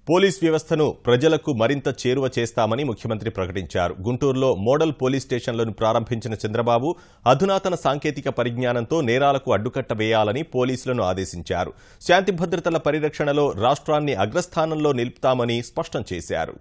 Police వ్యవస్థను ప్రజలకు మరింత చేరువ చేస్తామని ముఖ్యమంత్రి ప్రకటించారు. గుంటూరులో మోడల్ పోలీస్ స్టేషన్లను ప్రారంభించిన చంద్రబాబు అధునాతన సాంకేతిక పరిజ్ఞానంతో నేరాలకు అడ్డుకట్ట వేయాలని పోలీసులను ఆదేశించారు. శాంతి భద్రతల పరిరక్షణలో రాష్ట్రాన్ని అగ్రస్థానంలో నిలుపుతామని స్పష్టం చేశారు.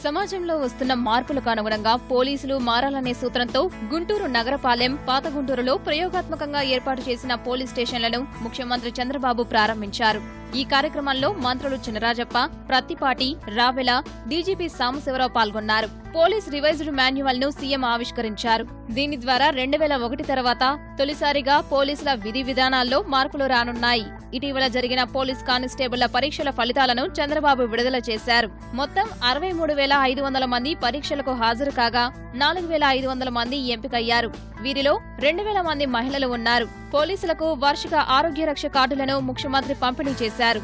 సమాజంలో వస్తున్న మార్పులకు అనుగుణంగా పోలీసులు మారాలనే సూత్రంతో గుంటూరు నగరపాలెం, పాత గుంటూరులో ప్రయోగాత్మకంగా ఏర్పాటు చేసిన పోలీస్ స్టేషన్లను ముఖ్యమంత్రి చంద్రబాబు ప్రారంభించారు. ఈ కార్యక్రమంలో మంత్రులు చినరాజప్ప, ప్రత్తిపాటి, రావెల, డీజీపీ సాంబశివరావు పాల్గొన్నారు. పోలీస్ రివైజ్డ్ మాన్యువల్ ను సీఎం ఆవిష్కరించారు. దీని ద్వారా 2001 తర్వాత తొలిసారిగా పోలీసుల విధి విధానాల్లో మార్పులు రానున్నాయి. ఇటీవల జరిగిన పోలీస్ కానిస్టేబుళ్ల పరీక్షల ఫలితాలను చంద్రబాబు విడుదల చేశారు. మొత్తం 63,500 మంది పరీక్షలకు హాజరు కాగా 4,500 మంది ఎంపికయ్యారు. వీరిలో 2,000 మంది మహిళలు ఉన్నారు. పోలీసులకు వార్షిక ఆరోగ్య రక్ష కార్డులను ముఖ్యమంత్రి పంపిణీ చేశారు.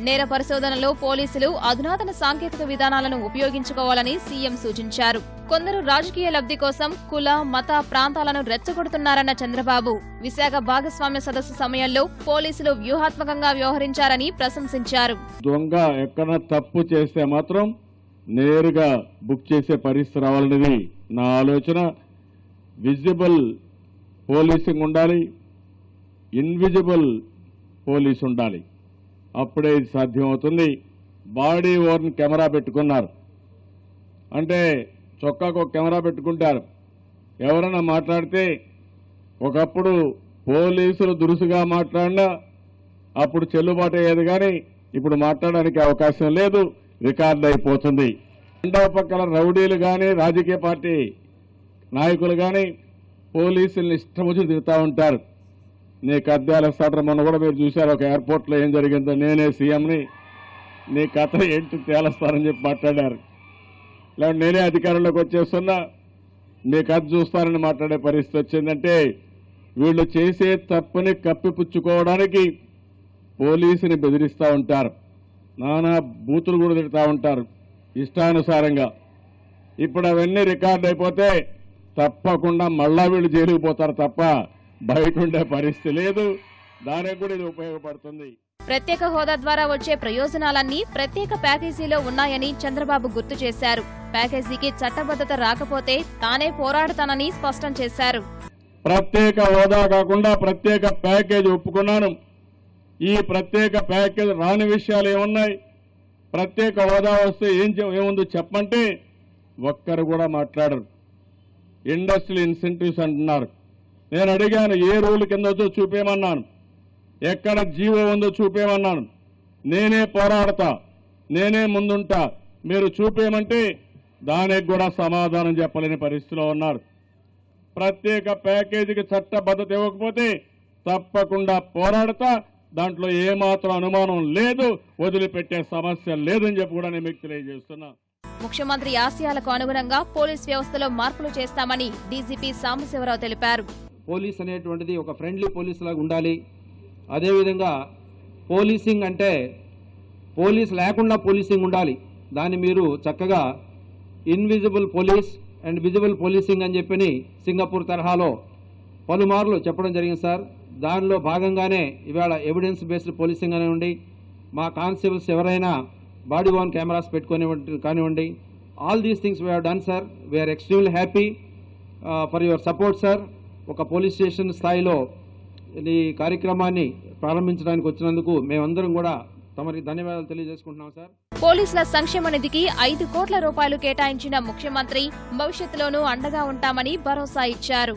నేర పరిశోధనలో పోలీసులు అధునాతన సాంకేతిక విధానాలను ఉపయోగించుకోవాలని సీఎం సూచించారు. కొందరు రాజకీయ లబ్ధి కోసం కుల, మత, ప్రాంతాలను రెచ్చగొడుతున్నారన్న చంద్రబాబు విశాఖ భాగస్వామ్య సదస్సు సమయంలో పోలీసులు వ్యూహాత్మకంగా వ్యవహరించారని ప్రశంసించారు. దొంగ ఎక్కడ తప్పు చేస్తే మాత్రం నేరుగా బుక్ చేసే పరిస్థితి రావాలనేది నా ఆలోచన. విజిబుల్ పోలీసింగ్ ఉండాలి, ఇన్విజిబుల్ పోలీస్ ఉండాలి. అప్పుడే ఇది సాధ్యమవుతుంది. బాడీ ఓర్న్ కెమెరా పెట్టుకున్నారు అంటే చొక్కాకు ఒక కెమెరా పెట్టుకుంటారు. ఎవరైనా మాట్లాడితే ఒకప్పుడు పోలీసులు దురుసుగా మాట్లాడినా అప్పుడు చెల్లుబాటు అయ్యేది, కానీ ఇప్పుడు మాట్లాడడానికి అవకాశం లేదు, రికార్డు అయిపోతుంది. రెండవ పక్కన రౌడీలు కానీ రాజకీయ పార్టీ నాయకులు కానీ పోలీసుల్ని ఇష్టముచ్చి తిరుగుతూ ఉంటారు. నీ కద్దాలేస్తాడు. మొన్న కూడా మీరు చూశారు ఒక ఎయిర్పోర్ట్లో ఏం జరిగిందో. నేనే సీఎంని, నీ కథ ఏంటి తేలుస్తారని చెప్పి మాట్లాడారు. లేకపోతే నేనే అధికారంలోకి వచ్చేస్తున్నా, నీ కథ చూస్తారని మాట్లాడే పరిస్థితి వచ్చిందంటే వీళ్ళు చేసే తప్పుని కప్పిపుచ్చుకోవడానికి పోలీసుని బెదిరిస్తూ ఉంటారు. నానా బూతులు కూడా తిడుతూ ఉంటారు ఇష్టానుసారంగా. ఇప్పుడు అవన్నీ రికార్డు అయిపోతే తప్పకుండా మళ్ళా వీళ్ళు జైలుకు పోతారు తప్ప బయట ఉండే పరిస్థితి లేదు. దానికి కూడా ఇది ఉపయోగపడుతుంది. ప్రత్యేక హోదా ద్వారా వచ్చే ప్రయోజనాలన్నీ ప్రత్యేక ప్యాకేజీలో ఉన్నాయని చంద్రబాబు గుర్తు చేశారు. ప్యాకేజీకి చట్టబద్ధత రాకపోతే తానే పోరాడతానని స్పష్టం చేశారు. ప్రత్యేక హోదా కాకుండా ప్రత్యేక ప్యాకేజీ ఒప్పుకున్నాను. ఈ ప్రత్యేక ప్యాకేజీ రాని విషయాలు ఏమున్నాయి? ప్రత్యేక హోదా వస్తే ఏముందో చెప్పంటే ఒక్కరు కూడా మాట్లాడరు. ఇండస్ట్రియల్ ఇన్సెంటివ్స్ అంటున్నారు. నేను అడిగాను, ఏ రూల్ కింద వచ్చో చూపేయమన్నాను, ఎక్కడ జీవో ఉందో చూపేయమన్నాను. నేనే పోరాడతా, నేనే ముందుంటా, మీరు చూపేయమంటే దానికి కూడా సమాధానం చెప్పలేని పరిస్థితిలో ఉన్నారు. ప్రత్యేక ప్యాకేజీకి చట్టబద్ధత ఇవ్వకపోతే తప్పకుండా పోరాడతా, దాంట్లో ఏమాత్రం అనుమానం లేదు, వదిలిపెట్టే సమస్య లేదని చెప్పి కూడా నేను మీకు తెలియజేస్తున్నా. ముఖ్యమంత్రి ఆశయాలకు అనుగుణంగా పోలీస్ వ్యవస్థలో మార్పులు చేస్తామని డీజీపీ సాంబశివరావు తెలిపారు. పోలీస్ అనేటువంటిది ఒక ఫ్రెండ్లీ పోలీస్ లాగా ఉండాలి. అదేవిధంగా పోలీసింగ్ అంటే పోలీస్ లేకుండా పోలీసింగ్ ఉండాలి. దాన్ని మీరు చక్కగా invisible police and visible policing అని చెప్పని సింగపూర్ తరహాలో పలుమార్లు చెప్పడం జరిగింది సార్. దానిలో భాగంగానే ఇవాళ ఎవిడెన్స్ బేస్డ్ పోలీసింగ్ అనివ్వండి, మా కానిస్టేబుల్స్ ఎవరైనా బాడీ ఓన్ కెమెరాస్ పెట్టుకొని కానివ్వండి, all these things we have done sir. We are extremely happy for your support sir. ఒక పోలీస్ స్టేషన్ స్థాయిలో ఈ కార్యక్రమాన్ని ప్రారంభించడానికి వచ్చినందుకు మేమందరం కూడా తమరికి ధన్యవాదాలు తెలియజేసుకుంటున్నాం సార్. పోలీసుల సంక్షేమ నిధికి 5 కోట్ల రూపాయలు కేటాయించిన ముఖ్యమంత్రి భవిష్యత్తులోనూ అండగా ఉంటామని భరోసా ఇచ్చారు.